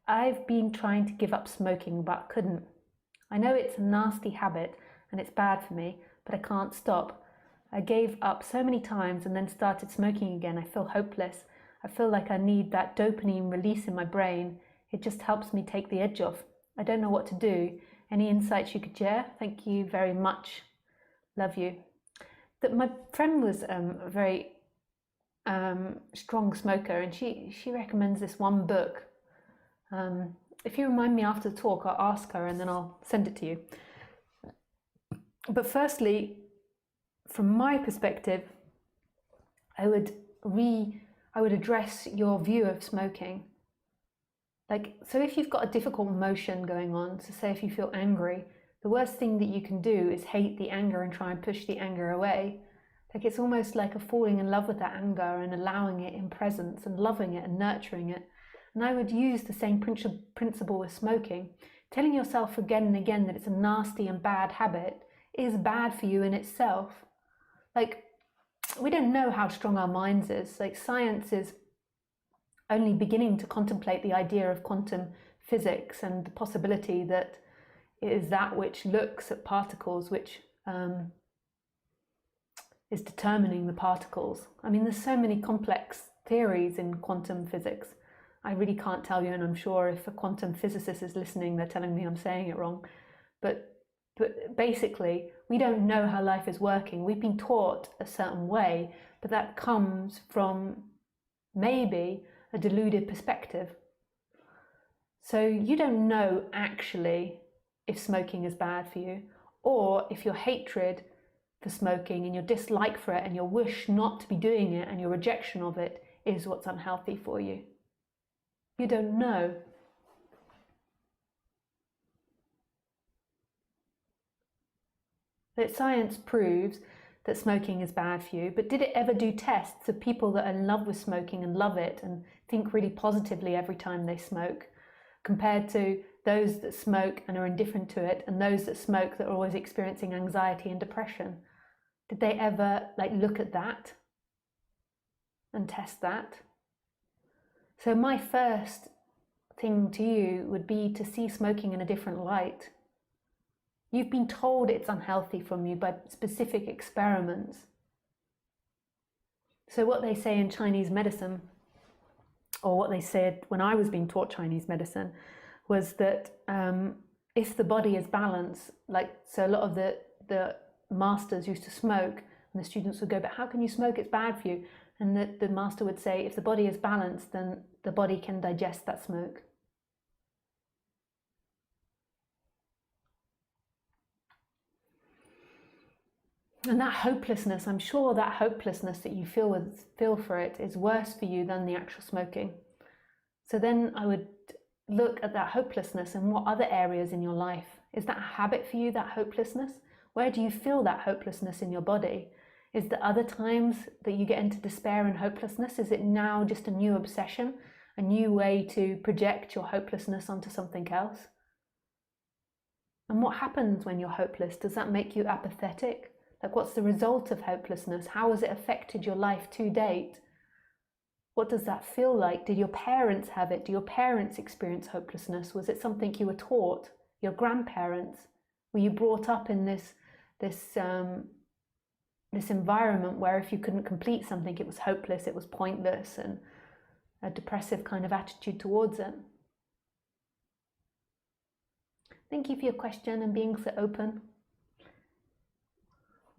I've been trying to give up smoking but couldn't. I know it's a nasty habit and it's bad for me, but I can't stop. I gave up so many times and then started smoking again. I feel hopeless. I feel like I need that dopamine release in my brain. It just helps me take the edge off. I don't know what to do. Any insights you could share? Thank you very much. Love you. My friend was a very strong smoker, and she recommends this one book. If you remind me after the talk, I'll ask her and then I'll send it to you. But firstly, from my perspective, I would address your view of smoking. So if you've got a difficult emotion going on, so say if you feel angry, the worst thing that you can do is hate the anger and try and push the anger away. It's almost like a falling in love with that anger and allowing it in presence and loving it and nurturing it. And I would use the same principle with smoking. Telling yourself again and again that it's a nasty and bad habit is bad for you in itself. We don't know how strong our minds is. Science is only beginning to contemplate the idea of quantum physics and the possibility that it is that which looks at particles, which is determining the particles. I mean, there's so many complex theories in quantum physics. I really can't tell you, and I'm sure if a quantum physicist is listening, they're telling me I'm saying it wrong. But basically, we don't know how life is working. We've been taught a certain way, but that comes from maybe a deluded perspective. So you don't know actually if smoking is bad for you, or if your hatred for smoking and your dislike for it and your wish not to be doing it and your rejection of it is what's unhealthy for you. You don't know. That science proves that smoking is bad for you, but did it ever do tests of people that are in love with smoking and love it and think really positively every time they smoke, compared to those that smoke and are indifferent to it, and those that smoke that are always experiencing anxiety and depression? Did they ever look at that and test that? So my first thing to you would be to see smoking in a different light. You've been told it's unhealthy from you by specific experiments. So what they say in Chinese medicine, or what they said when I was being taught Chinese medicine, was that if the body is balanced, so a lot of the masters used to smoke, and the students would go, but how can you smoke? It's bad for you. And the master would say, if the body is balanced, then the body can digest that smoke. And that hopelessness, I'm sure that hopelessness that you feel for it is worse for you than the actual smoking. So then I would look at that hopelessness and what other areas in your life. Is that a habit for you, that hopelessness? Where do you feel that hopelessness in your body? Is there other times that you get into despair and hopelessness? Is it now just a new obsession, a new way to project your hopelessness onto something else? And what happens when you're hopeless? Does that make you apathetic? What's the result of hopelessness? How has it affected your life to date? What does that feel like? Did your parents have it? Do your parents experience hopelessness? Was it something you were taught? Your grandparents? Were you brought up in this environment where if you couldn't complete something, it was hopeless, it was pointless, and a depressive kind of attitude towards it? Thank you for your question and being so open.